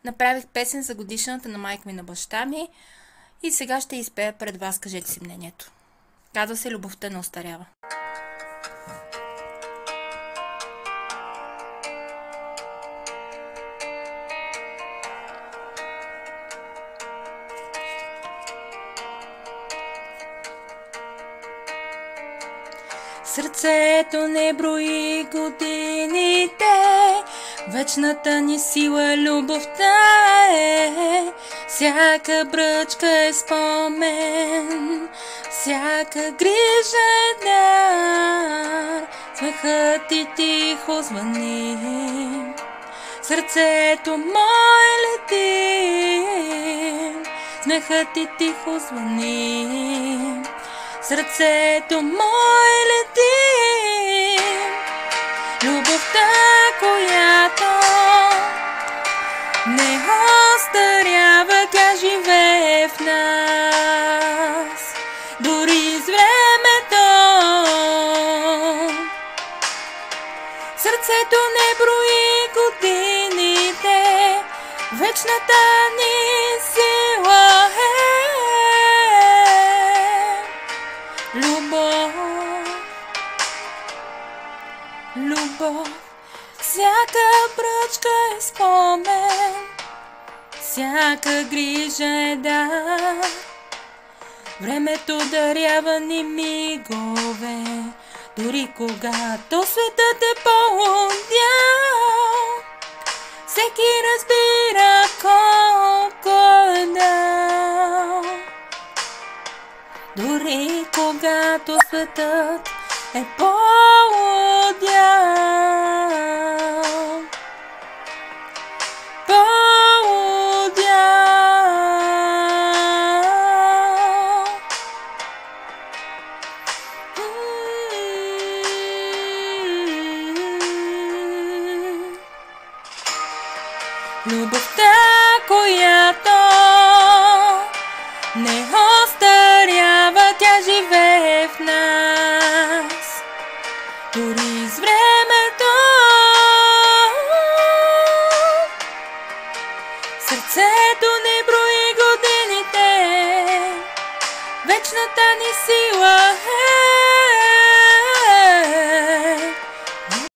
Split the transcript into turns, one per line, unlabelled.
Направих песен за годишната на майка ми, на баща ми и сега ще изпея пред вас. Кажете си мнението. Казва се "Любовта не остарява". Сърцето не брои годините, вечната ни сила любовта е. Всяка бръчка е спомен, всяка грижа е дар. Смехът ти тихо звъни, сърцето мое лети. Смехът ти тихо звъни, сърцето мое лети. Любовта, която не остарява, тя живее в нас, дори с времето. Сърцето не брои годините, вечната ни сила е. Любов, любов, всяка бръчка е спомен, всяка грижа е дар. Времето дарява ни мигове, дори когато светът е по-удял. Всеки разбира колко е дал, дори когато светът е по-удял. Любовта, която не остарява, тя живее в нас, дори с времето. Сърцето не брои годините, вечната ни сила е.